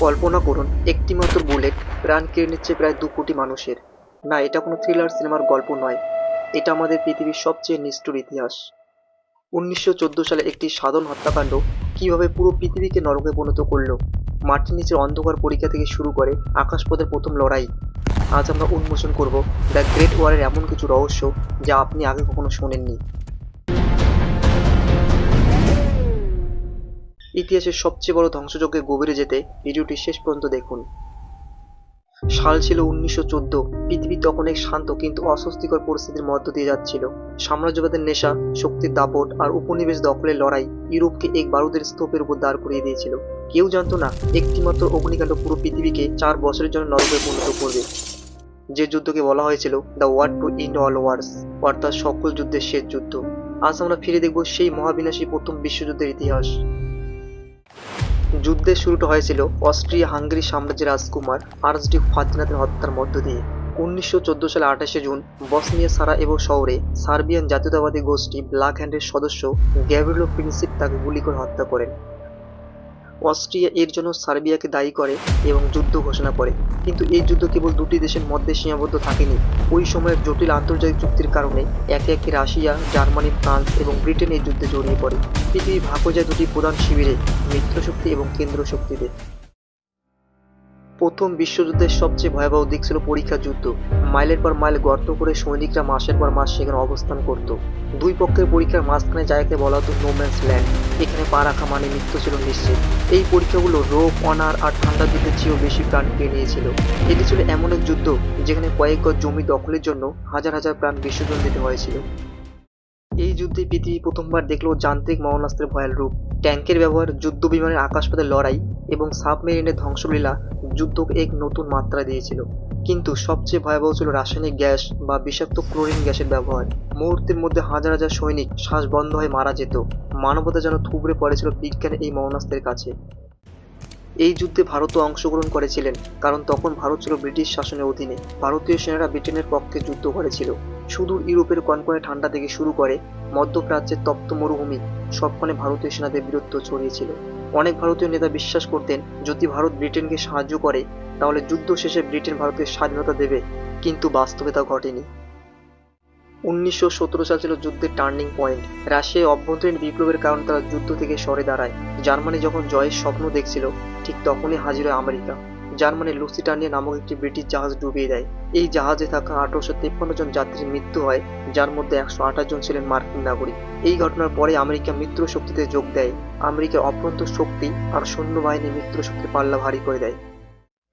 কল্পনা করুন একটিমাত্র বুলেট প্রাণ কেড়ে নিচ্ছে প্রায় 2 কোটি মানুষের। না, এটা কোনো থ্রিলার সিনেমার গল্প নয়, এটা আমাদের পৃথিবীর সবচেয়ে নিষ্ঠুর ইতিহাস। 1914 সালে একটি সাধারণ হত্যাকাণ্ড কিভাবে পুরো পৃথিবীকে নরকে পরিণত করলো, মাটির নিচের অন্ধকার পরীক্ষা থেকে শুরু করে আকাশপথের প্রথম লড়াই। আজ আমরা উন্মোচন করব দ্য গ্রেট ওয়ারের এমন কিছু রহস্য যা আপনি আগে কখনো শোনেননি। ইতিহাসের সবচেয়ে বড় ধ্বংসযজ্ঞের গভীরে যেতে ভিডিওটি শেষ পর্যন্ত দেখুন। সাল ছিল 1914। পৃথিবী তখন এক শান্ত কিন্তু অস্বস্তিকর পরিস্থিতির মধ্য দিয়ে যাচ্ছিল। সাম্রাজ্যবাদের নেশা, শক্তির দাপট আর উপনিবেশ দখলের লড়াই ইউরোপকে এক বারুদের স্তূপের উপর দাঁড় করিয়ে দিয়েছিল। কেউ জানতো না একটিমাত্র অগ্নিকাণ্ড পুরো পৃথিবীকে 4 বছরের জন্য নরকে পরিণত করবে। যে যুদ্ধকে বলা হয়েছিল the war to end all wars, অর্থাৎ সকল যুদ্ধের শেষ যুদ্ধ। আজ আমরা ফিরে দেখব সেই মহাবিনাশী প্রথম বিশ্বযুদ্ধের ইতিহাস। যুদ্ধের শুরুটা হয়েছিল অস্ট্রিয়া হাঙ্গেরি সাম্রাজ্যের রাজকুমার আর্চডিউক ফার্দিনান্দের হত্যার মধ্য দিয়ে। 1914 সালে 28শে জুন বসনিয়া সারায়েভো শহরে সার্বিয়ান জাতীয়তাবাদী গোষ্ঠী ব্ল্যাক হ্যান্ডের সদস্য গ্যাভ্রিলো প্রিন্সিপ তাকে গুলি করে হত্যা করেন। অস্ট্রিয়া এর জন্য সার্বিয়াকে দায়ী করে এবং যুদ্ধ ঘোষণা করে। কিন্তু এই যুদ্ধ কেবল দুটি দেশের মধ্যে সীমাবদ্ধ থাকেনি। ওই সময়ের জটিল আন্তর্জাতিক চুক্তির কারণে একে একে রাশিয়া, জার্মানি, ফ্রান্স এবং ব্রিটেন এই যুদ্ধে জড়িয়ে পড়ে। পৃথিবী ভাগ হয়ে যায় দুটি প্রধান শিবিরে, মিত্রশক্তি এবং কেন্দ্র শক্তিতে। প্রথম বিশ্বযুদ্ধের সবচেয়ে ভয়াবহ দিক ছিল পরীক্ষা যুদ্ধ। মাইলের পর মাইল গর্ত করে সৈনিকরা মাসের পর মাস সেখানে অবস্থান করত। দুই পক্ষের পরীক্ষার মাঝখানে জায়গাকে বলা হতো নো ম্যানস ল্যান্ড। এখানে পা রাখা মানে মৃত্যু ছিল নিশ্চিত। এই পরীক্ষাগুলো রোগ, অনার আর ঠান্ডা যুদ্ধের চেয়েও বেশি প্রাণ কেড়ে নিয়েছিল। এটি ছিল এমন এক যুদ্ধ যেখানে কয়েক গজ জমি দখলের জন্য হাজার হাজার প্রাণ বিসর্জন দিতে হয়েছিল। এই যুদ্ধে পৃথিবী প্রথমবার দেখল যান্ত্রিক মারণাস্ত্রের ভয়াল রূপ। ট্যাঙ্কের ব্যবহার, যুদ্ধ বিমানের আকাশপথে লড়াই এবং সাবমেরিনের ধ্বংসলীলা যুদ্ধকে এক নতুন মাত্রা দিয়েছিল। কিন্তু সবচেয়ে ভয়াবহ ছিল রাসায়নিক গ্যাস বা বিষাক্ত ক্লোরিন গ্যাসের ব্যবহার। মুহূর্তের মধ্যে হাজার হাজার সৈনিক শ্বাস বন্ধ হয়ে মারা যেত। মানবতা যেন থুবড়ে পড়েছিল বিজ্ঞানের এই মারণাস্ত্রের কাছে। এই যুদ্ধে ভারতও অংশগ্রহণ করেছিলেন, কারণ তখন ভারত ছিল ব্রিটিশ শাসনের অধীনে। ভারতীয় সেনারা ব্রিটেনের পক্ষে যুদ্ধ করেছিল। সুদূর ইউরোপের কনকনে ঠান্ডা থেকে শুরু করে মধ্যপ্রাচ্যের তপ্ত মরুভূমি, সবখানে ভারতীয় সেনাদের বীরত্ব ছড়িয়েছিল। অনেক ভারতীয় নেতা বিশ্বাস করতেন যদি ভারত ব্রিটেনকে সাহায্য করে তাহলে যুদ্ধ শেষে ব্রিটেন ভারতের স্বাধীনতা দেবে, কিন্তু বাস্তবে তা ঘটেনি। 1917 সাল ছিল যুদ্ধের টার্নিং পয়েন্ট। রাশিয়ায় অভ্যন্তরীণ বিপ্লবের কারণে তারা যুদ্ধ থেকে সরে দাঁড়ায়। জার্মানি যখন জয়ের স্বপ্ন দেখছিল ঠিক তখনই হাজির হয় আমেরিকা। জার্মানির লুসিটানিয়া নামক একটি ব্রিটিশ জাহাজ ডুবিয়ে দেয়। এই জাহাজে থাকা 1853 জন যাত্রীর মৃত্যু হয়, যার মধ্যে 128 জন ছিলেন মার্কিন নাগরিক। এই ঘটনার পরে আমেরিকা মিত্র শক্তিতে যোগ দেয়। আমেরিকার অভ্যন্তর শক্তি আর সৈন্যবাহিনী মিত্র শক্তির পাল্লা ভারী করে দেয়।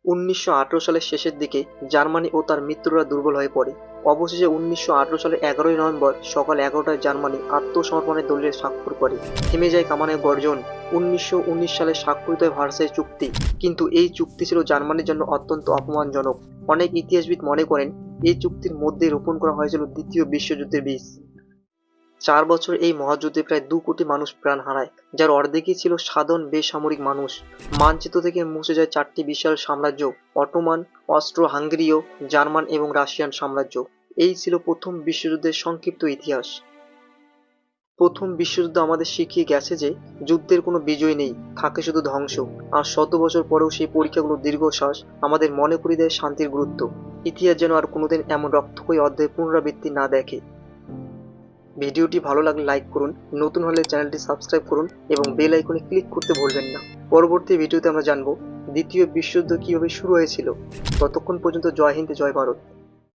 1918 সালের শেষের দিকে জার্মানি ও তার মিত্ররা দুর্বল হয়ে পড়ে। অবশেষে 1918 সালের 11ই নভেম্বর সকাল 11টায় জার্মানি আত্মসমর্পণের দলিলে স্বাক্ষর করে। থেমে যায় কামানের গর্জন। 1919 সালে স্বাক্ষরিত হয় ভার্সাই চুক্তি। কিন্তু এই চুক্তি ছিল জার্মানির জন্য অত্যন্ত অপমানজনক। অনেক ইতিহাসবিদ মনে করেন এই চুক্তির মধ্যে রোপণ করা হয়েছিল দ্বিতীয় বিশ্বযুদ্ধের বীজ। 4 বছর এই মহাযুদ্ধে প্রায় 2 কোটি মানুষ প্রাণ হারায়, যার অর্ধেকই ছিল সাধারণ বেসামরিক মানুষ। মানচিত্র থেকে মুছে যায় 4টি বিশাল সাম্রাজ্য, অটোমান, অস্ট্রো হাঙ্গেরীয়, জার্মান এবং রাশিয়ান সাম্রাজ্য। এই ছিল প্রথম বিশ্বযুদ্ধের সংক্ষিপ্ত ইতিহাস। প্রথম বিশ্বযুদ্ধ আমাদের শিখিয়ে গেছে যে যুদ্ধের কোনো বিজয় নেই, থাকে শুধু ধ্বংস। আর 100 বছর পরেও সেই পরীক্ষাগুলোর দীর্ঘশ্বাস আমাদের মনে করিয়ে দেয় শান্তির গুরুত্ব। ইতিহাস যেন আর কোনোদিন এমন রক্তক্ষয়ী অধ্যায়ের পুনরাবৃত্তি না দেখে। ভিডিওটি ভালো লাগলে লাইক করুন, নতুন হলে চ্যানেলটি সাবস্ক্রাইব করুন এবং বেল আইকনে ক্লিক করতে ভুলবেন না। পরবর্তী ভিডিওতে আমরা জানব দ্বিতীয় বিশ্বযুদ্ধ কিভাবে শুরু হয়েছিল। ততক্ষণ পর্যন্ত জয় হিন্দ, জয় ভারত।